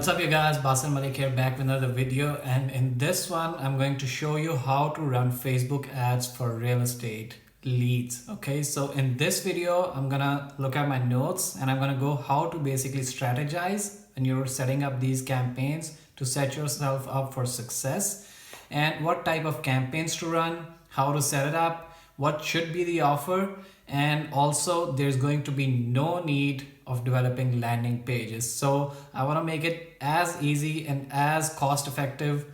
What's up you guys, Basil Malik here, back with another video, and in this one I'm going to show you how to run Facebook ads for real estate leads. Okay, so in this video I'm gonna look at my notes and I'm gonna go how to basically strategize when you're setting up these campaigns to set yourself up for success, and what type of campaigns to run, how to set it up, what should be the offer, and also there's going to be no need of developing landing pages. So I want to make it as easy and as cost effective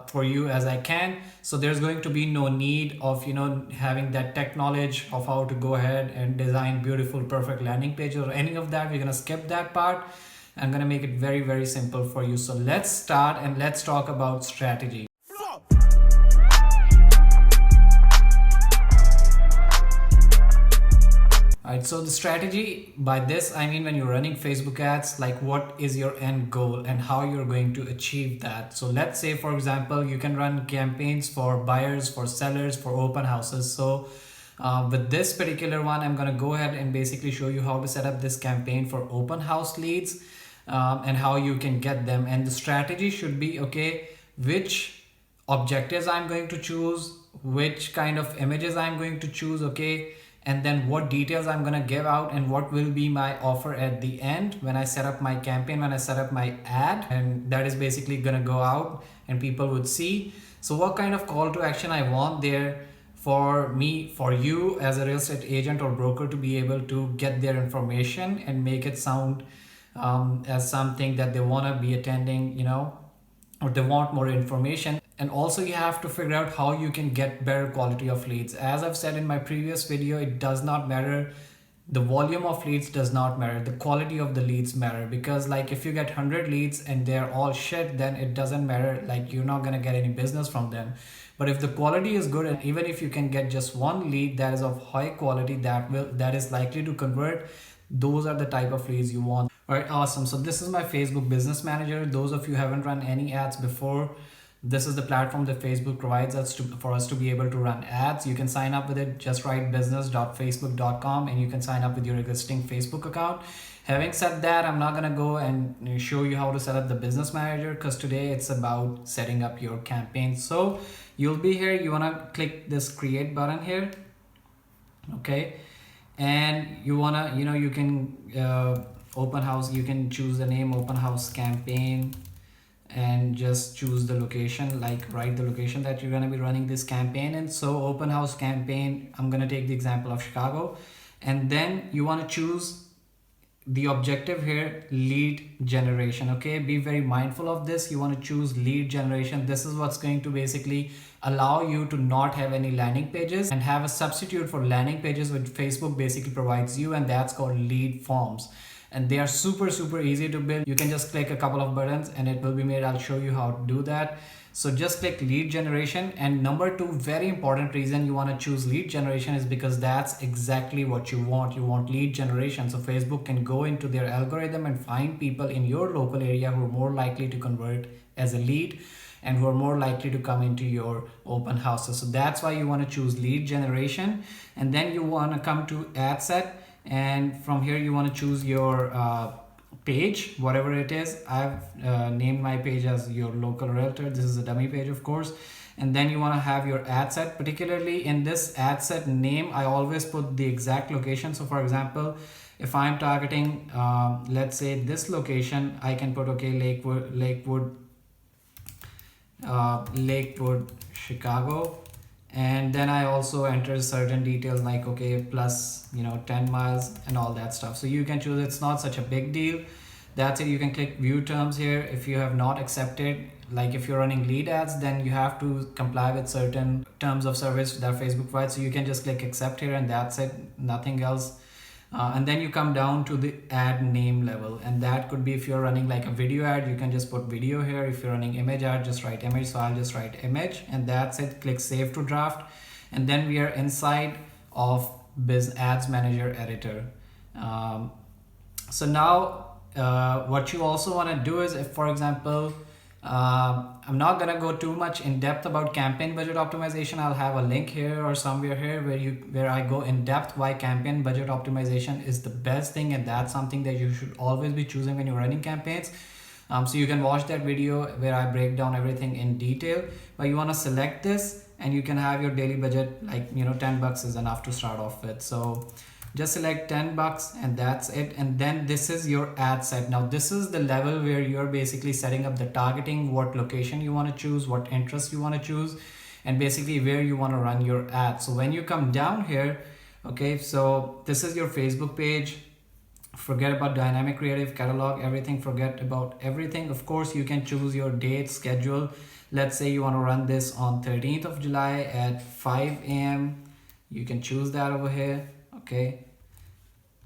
for you as I can. So there's going to be no need of having that tech knowledge of how to go ahead and design beautiful perfect landing pages or any of that. We're going to skip that part. I'm going to make it very, very simple for you. So let's start and let's talk about strategy. Alright, so the strategy, by this I mean when you're running Facebook ads, like what is your end goal and how you're going to achieve that. So let's say, for example, you can run campaigns for buyers, for sellers, for open houses. So with this particular one, I'm going to go ahead and basically show you how to set up this campaign for open house leads and how you can get them. And the strategy should be, okay, which objectives I'm going to choose, which kind of images I'm going to choose, okay, and then what details I'm gonna give out and what will be my offer at the end when I set up my campaign, when I set up my ad, and that is basically gonna go out and people would see. So what kind of call to action I want there for me, for you as a real estate agent or broker to be able to get their information and make it sound as something that they wanna be attending, or they want more information. And also you have to figure out how you can get better quality of leads. As I've said in my previous video, it does not matter. The volume of leads does not matter. The quality of the leads matter, because like if you get 100 leads and they're all shit, then it doesn't matter. Like you're not gonna get any business from them. But if the quality is good, and even if you can get just one lead that is of high quality, that is likely to convert, those are the type of leads you want. All right, awesome. So this is my Facebook Business Manager. Those of you who haven't run any ads before, this is the platform that Facebook provides us for us to be able to run ads. You can sign up with it. Just write business.facebook.com and you can sign up with your existing Facebook account. Having said that, I'm not going to go and show you how to set up the Business Manager, because today it's about setting up your campaign. So you'll be here. You want to click this create button here. Okay. And you want to, you can open house, you can choose the name open house campaign and just choose the location, like write the location that you're going to be running this campaign in. So open house campaign, I'm going to take the example of Chicago. And then you want to choose the objective here, lead generation. Okay, be very mindful of this. You want to choose lead generation. This is what's going to basically allow you to not have any landing pages and have a substitute for landing pages which Facebook basically provides you, and that's called lead forms. And they are super easy to build. You can just click a couple of buttons and it will be made. I'll show you how to do that. So just click lead generation. And number two, very important reason you want to choose lead generation is because that's exactly what you want. You want lead generation. So Facebook can go into their algorithm and find people in your local area who are more likely to convert as a lead and who are more likely to come into your open houses. So that's why you want to choose lead generation. And then you want to come to ad set. And from here you want to choose your page, whatever it is. I've named my page as your local realtor. This is a dummy page, of course. And then you want to have your ad set. Particularly in this ad set name, I always put the exact location. So for example, if I'm targeting let's say this location, I can put okay, Lakewood, Chicago. And then I also enter certain details like, okay, plus 10 miles and all that stuff. So you can choose, it's not such a big deal. That's it. You can click view terms here. If you have not accepted, like if you're running lead ads, then you have to comply with certain terms of service that Facebook provides. So you can just click accept here and that's it, nothing else. And then you come down to the ad name level, and that could be if you're running like a video ad, you can just put video here. If you're running image ad, just write image. So I'll just write image and that's it. Click save to draft. And then we are inside of Biz Ads Manager editor. So now what you also want to do is, if for example, I'm not gonna go too much in depth about campaign budget optimization. I'll have a link here or somewhere here where I go in depth why campaign budget optimization is the best thing, and that's something that you should always be choosing when you're running campaigns. So you can watch that video where I break down everything in detail. But you want to select this, and you can have your daily budget, like 10 bucks is enough to start off with. So just select 10 bucks and that's it. And then this is your ad set. Now this is the level where you're basically setting up the targeting, what location you want to choose, what interest you want to choose, and basically where you want to run your ad. So when you come down here, okay, so this is your Facebook page. Forget about dynamic creative catalog, everything, forget about everything. Of course, you can choose your date, schedule. Let's say you want to run this on 13th of July at 5 a.m. You can choose that over here. Okay,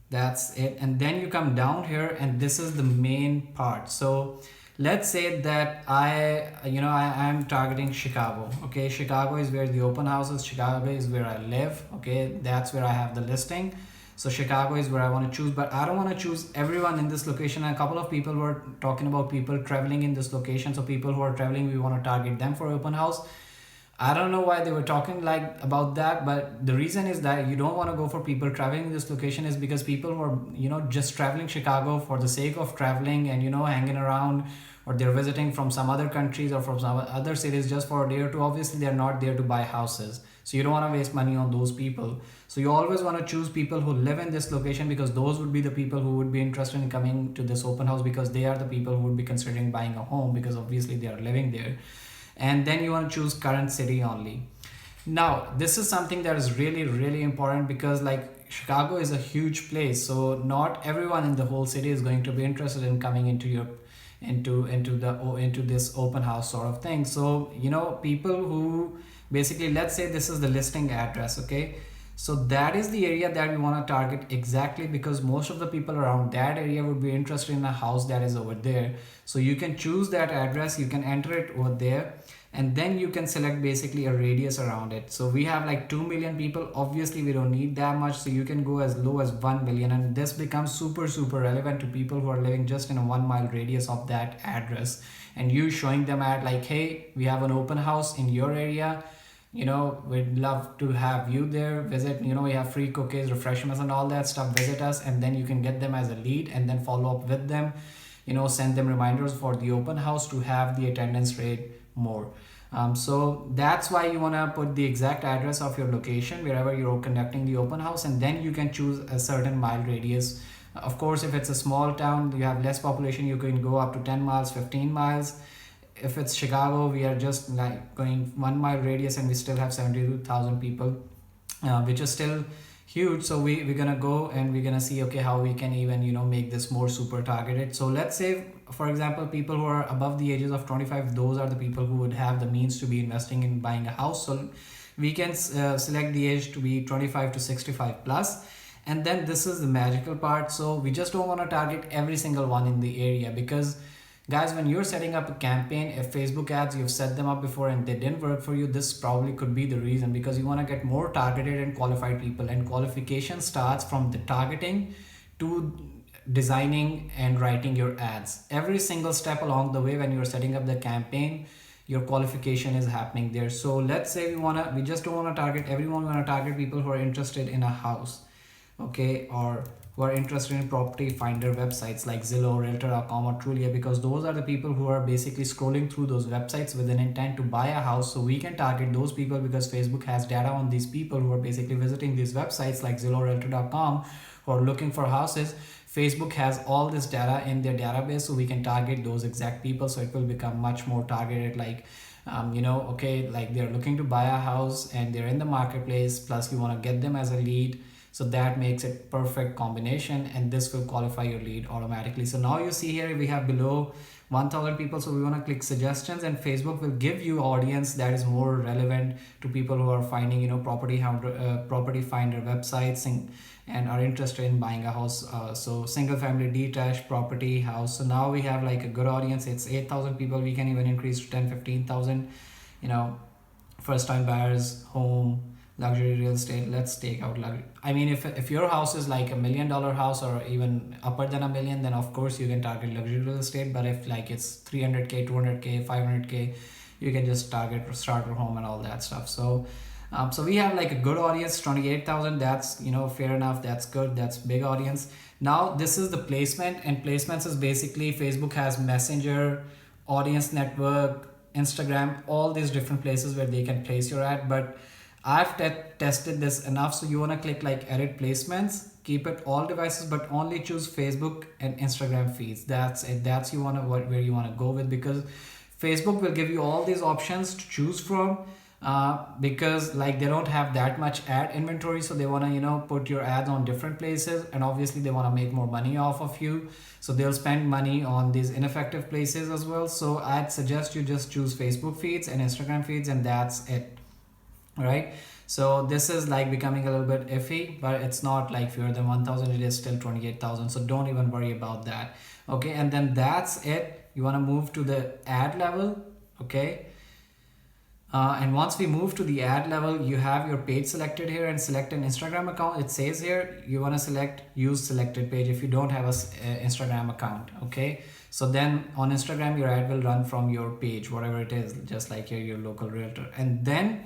that's it. And then you come down here, and this is the main part. So let's say that I'm targeting Chicago. Okay, Chicago is where the open house is. Chicago is where I live. Okay, that's where I have the listing. So Chicago is where I want to choose, but I don't want to choose everyone in this location. And a couple of people were talking about people traveling in this location. So people who are traveling, we want to target them for open house. I don't know why they were talking like about that, but the reason is that you don't want to go for people traveling in this location is because people who are, just traveling Chicago for the sake of traveling and, hanging around, or they're visiting from some other countries or from some other cities just for a day or two. Obviously, they're not there to buy houses. So you don't want to waste money on those people. So you always want to choose people who live in this location, because those would be the people who would be interested in coming to this open house, because they are the people who would be considering buying a home, because obviously they are living there. And then you want to choose current city only. Now this is something that is really, really important, because like Chicago is a huge place, so not everyone in the whole city is going to be interested in coming into this open house sort of thing. So people who basically, let's say this is the listing address. Okay, so that is the area that we want to target exactly, because most of the people around that area would be interested in a house that is over there. So you can choose that address, you can enter it over there, and then you can select basically a radius around it. So we have like 2 million people. Obviously we don't need that much, so you can go as low as 1 million, and this becomes super relevant to people who are living just in a 1 mile radius of that address. And you showing them at like, hey, we have an open house in your area, we'd love to have you there, visit, we have free cookies, refreshments and all that stuff, visit us. And then you can get them as a lead and then follow up with them, send them reminders for the open house to have the attendance rate more. So that's why you want to put the exact address of your location wherever you're conducting the open house, and then you can choose a certain mile radius. Of course, if it's a small town, you have less population, you can go up to 10 miles, 15 miles. If it's Chicago, we are just like going 1 mile radius, and we still have 72,000 people, which is still huge. So we're gonna go and we're gonna see, okay, how we can even make this more super targeted. So let's say, for example, people who are above the ages of 25, those are the people who would have the means to be investing in buying a house. So we can select the age to be 25 to 65 plus. And then this is the magical part. So we just don't want to target every single one in the area, because guys, when you're setting up a campaign, if Facebook ads, you've set them up before and they didn't work for you, this probably could be the reason, because you want to get more targeted and qualified people. And qualification starts from the targeting to designing and writing your ads. Every single step along the way when you're setting up the campaign, your qualification is happening there. So let's say we just don't want to target everyone. We want to target people who are interested in a house, okay, or who are interested in property finder websites like Zillow, Realtor.com, or Trulia, because those are the people who are basically scrolling through those websites with an intent to buy a house. So we can target those people, because Facebook has data on these people who are basically visiting these websites like Zillow, Realtor.com, who are looking for houses. Facebook has all this data in their database, so we can target those exact people. So it will become much more targeted, like okay, like they're looking to buy a house and they're in the marketplace, plus you want to get them as a lead. So that makes it perfect combination, and this will qualify your lead automatically. So now you see here we have below 1,000 people. So we want to click suggestions, and Facebook will give you audience that is more relevant to people who are finding property finder websites and are interested in buying a house. So single family, detached, property, house. So now we have like a good audience. It's 8,000 people. We can even increase to 10, 15,000. First time buyers, home, luxury real estate. Let's take out luxury. I mean, if your house is like $1 million house, or even upper than $1 million, then of course you can target luxury real estate. But if like it's 300k, 200k, 500k, you can just target starter home and all that stuff. So so we have like a good audience, 28,000. That's fair enough. That's good. That's big audience. Now this is the placement, and placements is basically Facebook has Messenger, Audience Network, Instagram, all these different places where they can place your ad. But I've tested this enough, so you want to click like edit placements, keep it all devices, but only choose Facebook and Instagram feeds. That's it. That's you want to where you want to go with, because Facebook will give you all these options to choose from, because like they don't have that much ad inventory, so they want to put your ads on different places, and obviously they want to make more money off of you, so they'll spend money on these ineffective places as well. So I'd suggest you just choose Facebook feeds and Instagram feeds, and that's it. Right, so this is like becoming a little bit iffy, but it's not like fewer than 1000, it is still 28,000, so don't even worry about that. Okay, and then that's it. You want to move to the ad level. Okay, and once we move to the ad level, you have your page selected here, and select an Instagram account. It says here you want to select use selected page if you don't have a Instagram account. Okay, so then on Instagram your ad will run from your page, whatever it is, just like your local realtor. And then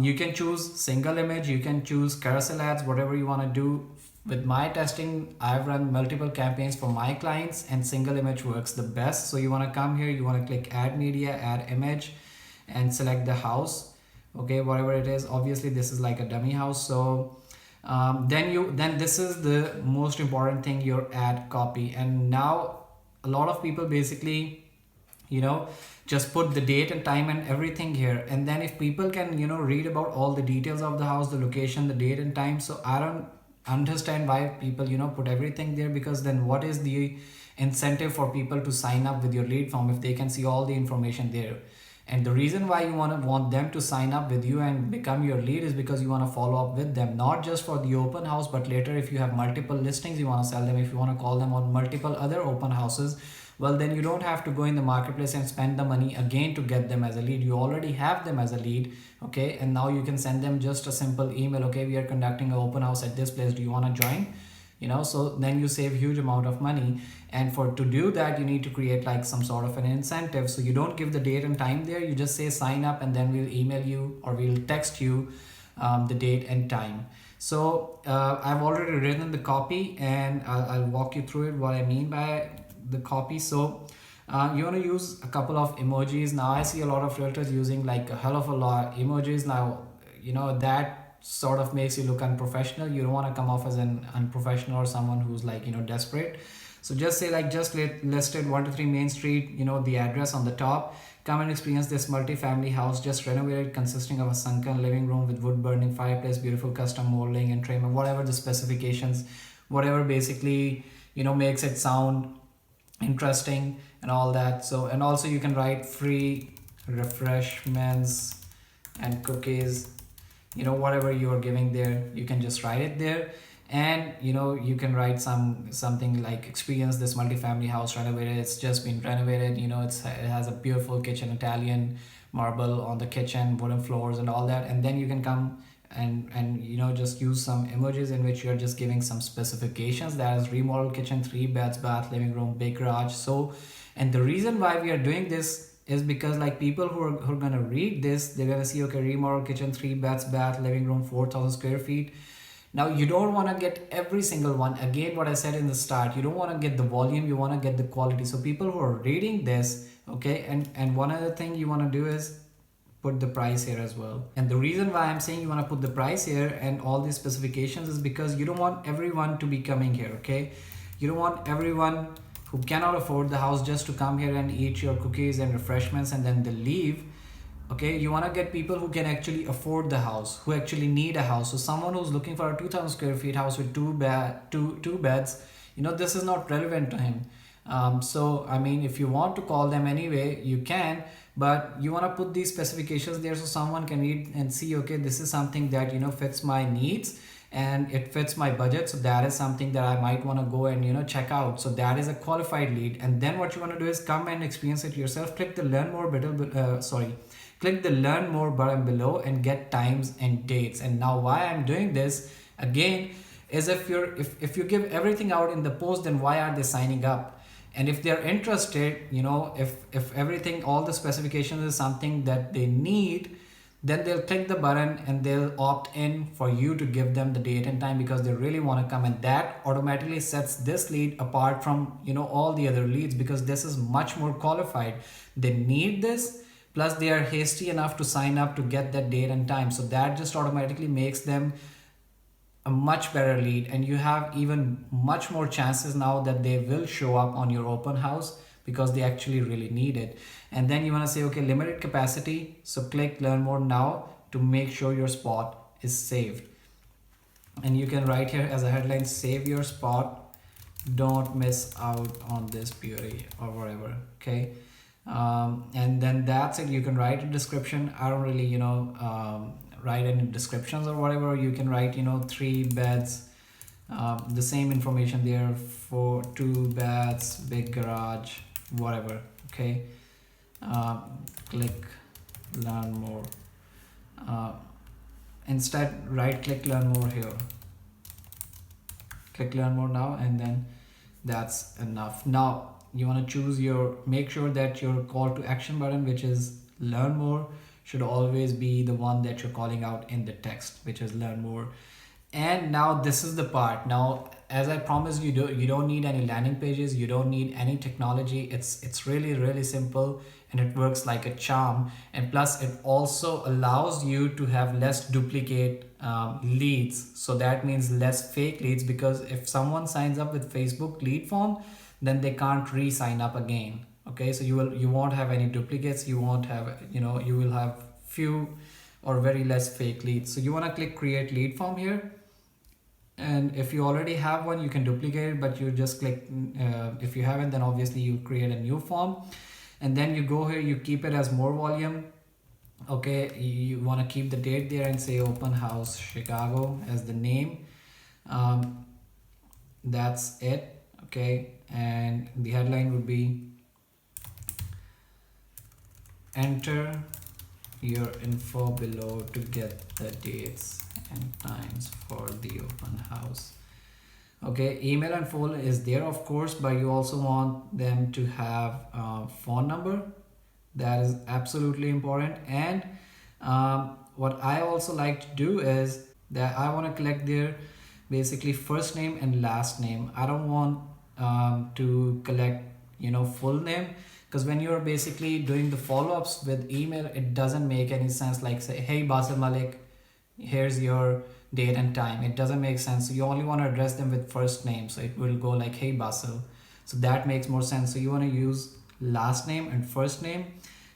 you can choose single image, you can choose carousel ads, whatever you want to do. With my testing, I've run multiple campaigns for my clients, and single image works the best. So you want to come here, you want to click add media, add image, and select the house. Okay, whatever it is. Obviously this is like a dummy house. So then this is the most important thing, your ad copy. And now a lot of people basically just put the date and time and everything here, and then if people can read about all the details of the house, the location, the date and time. So I don't understand why people put everything there, because then what is the incentive for people to sign up with your lead form if they can see all the information there? And the reason why you want them to sign up with you and become your lead is because you want to follow up with them, not just for the open house, but later if you have multiple listings you want to sell them, if you want to call them on multiple other open houses, well then you don't have to go in the marketplace and spend the money again to get them as a lead. You already have them as a lead. Okay, and now you can send them just a simple email. Okay, we are conducting an open house at this place, do you want to join? So then you save huge amount of money. And for to do that you need to create like some sort of an incentive. So you don't give the date and time there, you just say sign up, and then we'll email you or we'll text you the date and time. So I've already written the copy, and I'll walk you through it, what I mean by the copy. So you want to use a couple of emojis. Now I see a lot of realtors using like a hell of a lot emojis. Now that sort of makes you look unprofessional. You don't want to come off as an unprofessional or someone who's like desperate. So just say like just listed 123 Main Street, the address on the top. Come and experience this multi-family house just renovated, consisting of a sunken living room with wood burning fireplace, beautiful custom molding and trim, whatever the specifications, whatever basically makes it sound interesting and all that. So, and also you can write free refreshments and cookies, whatever you are giving there, you can just write it there. And you can write something like experience this multi-family house renovated, it's just been renovated, it has a beautiful kitchen, Italian marble on the kitchen, wooden floors and all that. And then you can come and just use some emojis in which you're just giving some specifications, that is remodeled kitchen, 3 beds, bath, living room, big garage. So, and the reason why we are doing this is because like people who are gonna read this, they're gonna see, okay, remodeled kitchen, 3 beds, bath, living room, 4,000 square feet. Now you don't want to get every single one. Again, what I said in the start, you don't want to get the volume, you want to get the quality. So people who are reading this, okay, and one other thing you want to do is put the price here as well. And the reason why I'm saying you want to put the price here and all these specifications is because you don't want everyone to be coming here. Okay, you don't want everyone who cannot afford the house just to come here and eat your cookies and refreshments and then they leave. Okay, you want to get people who can actually afford the house, who actually need a house. So someone who's looking for a 2,000 square feet house with two beds, this is not relevant to him. So I mean, if you want to call them anyway, you can, but you want to put these specifications there so someone can read and see, okay, this is something that fits my needs and it fits my budget. So that is something that I might want to go and check out. So that is a qualified lead. And then what you want to do is come and experience it yourself. Click the learn more click the learn more button below and get times and dates. And now why I'm doing this again is if you give everything out in the post, then why are they signing up? And if they're interested, if everything, all the specifications is something that they need, then they'll click the button and they'll opt in for you to give them the date and time because they really want to come, and that automatically sets this lead apart from all the other leads, because this is much more qualified. They need this, plus they are hasty enough to sign up to get that date and time, so that just automatically makes them a much better lead, and you have even much more chances now that they will show up on your open house because they actually really need it. And then you want to say, okay, limited capacity, so click learn more now to make sure your spot is saved. And you can write here as a headline, save your spot, don't miss out on this beauty, or whatever. Okay. And then that's it. You can write a description. I don't really write any descriptions or whatever. You can write 3 beds, the same information there, for 2 beds, big garage, whatever. Okay. Click learn more. Instead, right click learn more here, click learn more now, and then that's enough. Now you want to choose make sure that your call to action button, which is learn more, should always be the one that you're calling out in the text, which is learn more. And now this is the part. Now, as I promised, you don't need any landing pages, you don't need any technology. It's really simple, and it works like a charm. And plus, it also allows you to have less duplicate leads. So that means less fake leads, because if someone signs up with Facebook lead form, then they can't re-sign up again. Okay, so you won't have any duplicates. You won't have you will have few or very less fake leads. So you want to click create lead form here. And if you already have one, you can duplicate it, but you just click, if you haven't, then obviously you create a new form. And then you go here, you keep it as more volume. Okay, you want to keep the date there and say open house Chicago as the name. That's it. Okay, and the headline would be enter your info below to get the dates and times for the open house. Okay, email and phone is there, of course, but you also want them to have a phone number. That is absolutely important. And what I also like to do is that I want to collect their basically first name and last name. I don't want to collect full name, because when you're basically doing the follow-ups with email, it doesn't make any sense, like say, hey Basil Malik, here's your date and time. It doesn't make sense. So you only want to address them with first name, so it will go like hey Basil. So that makes more sense. So you want to use last name and first name.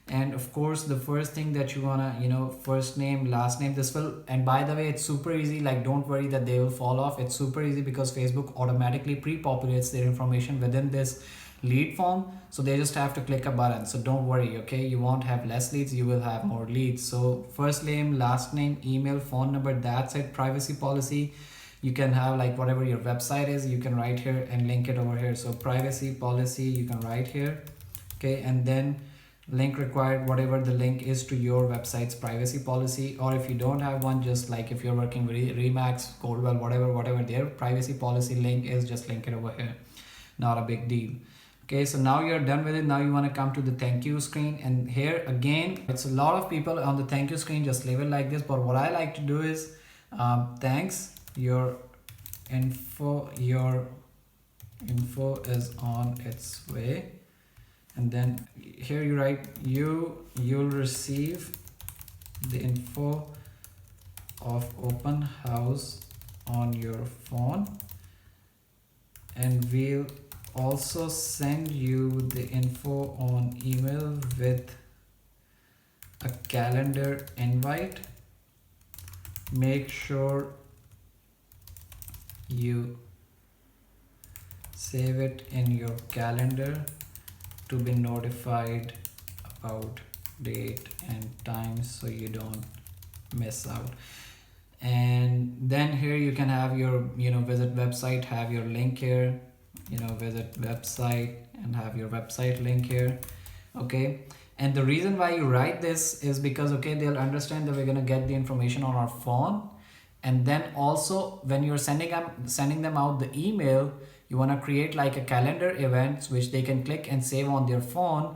And of course, the first thing that you want to first name, last name, this will, and by the way, it's super easy. Like, don't worry that they will fall off. It's super easy because Facebook automatically pre-populates their information within this lead form, so they just have to click a button. So don't worry. Okay, you won't have less leads, you will have more leads. So first name, last name, email, phone number, that's it. Privacy policy, you can have like whatever your website is, you can write here and link it over here. So privacy policy, you can write here. Okay, and then link required, whatever the link is to your website's privacy policy. Or if you don't have one, just like if you're working with Remax, Coldwell, whatever their privacy policy link is, just link it over here. Not a big deal. Okay, so now you're done with it. Now you want to come to the thank you screen, and here again, it's a lot of people on the thank you screen just leave it like this, but what I like to do is thanks, your info is on its way. And then here you write you'll receive the info of open house on your phone, and we'll also send you the info on email with a calendar invite. Make sure you save it in your calendar to be notified about date and time so you don't miss out. And then here you can have your visit website, have your link here, visit website, and have your website link here. Okay, and the reason why you write this is because they'll understand that we're going to get the information on our phone. And then also when you're sending them out the email, you want to create like a calendar event which they can click and save on their phone.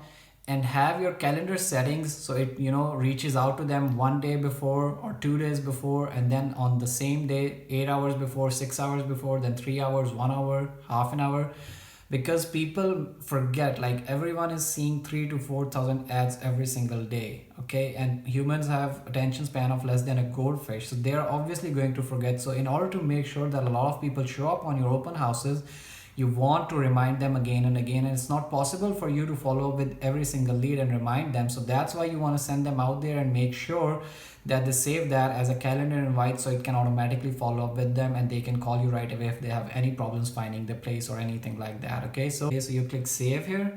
and have your calendar settings so it reaches out to them 1 day before or 2 days before, and then on the same day 8 hours before, 6 hours before, then 3 hours, 1 hour, half an hour. Because people forget, like everyone is seeing 3 to 4,000 ads every single day, okay, and humans have attention span of less than a goldfish, so they are obviously going to forget. So in order to make sure that a lot of people show up on your open houses, you want to remind them again and again, and it's not possible for you to follow up with every single lead and remind them. So that's why you want to send them out there and make sure that they save that as a calendar invite, so it can automatically follow up with them and they can call you right away if they have any problems finding the place or anything like that. Okay, so you click save here.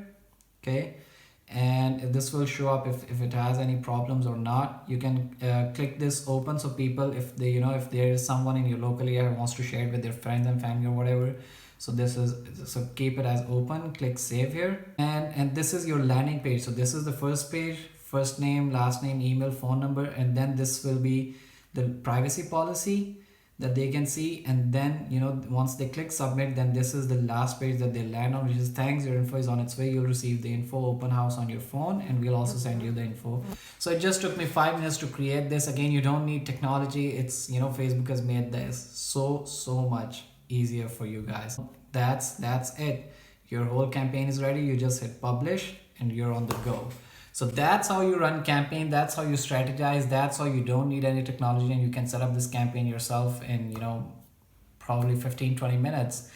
Okay, and this will show up if it has any problems or not. You can click this open, so people, if they if there is someone in your local area who wants to share it with their friends and family or whatever, so this is, so keep it as open, click save here, and this is your landing page. So this is the first page, first name, last name, email, phone number, and then this will be the privacy policy that they can see. And then once they click submit, then this is the last page that they land on, which is thanks, your info is on its way. You'll receive the info open house on your phone, and we'll also send you the info. So it just took me 5 minutes to create this. Again, you don't need technology. It's Facebook has made this so much easier for you guys. That's it. Your whole campaign is ready. You just hit publish and you're on the go. So that's how you run campaign, that's how you strategize, that's how you don't need any technology, and you can set up this campaign yourself in probably 15-20 minutes.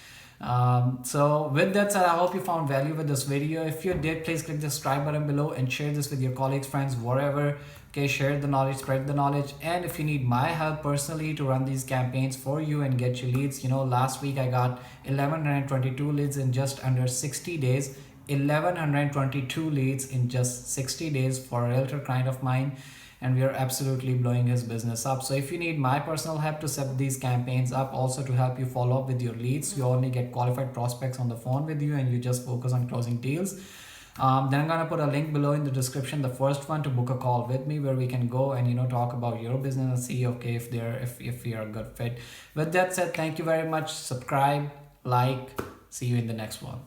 So with that said, I hope you found value with this video. If you did, please click the subscribe button below and share this with your colleagues, friends, whatever. Okay, share the knowledge, spread the knowledge. And if you need my help personally to run these campaigns for you and get you leads, last week I got 1122 leads in just under 60 days. 1122 leads in just 60 days for a realtor client of mine, and we are absolutely blowing his business up. So if you need my personal help to set these campaigns up, also to help you follow up with your leads, you only get qualified prospects on the phone with you and you just focus on closing deals. Then I'm gonna put a link below in the description, the first one, to book a call with me where we can go and talk about your business and see if you're a good fit. With that said, thank you very much. Subscribe, like, see you in the next one.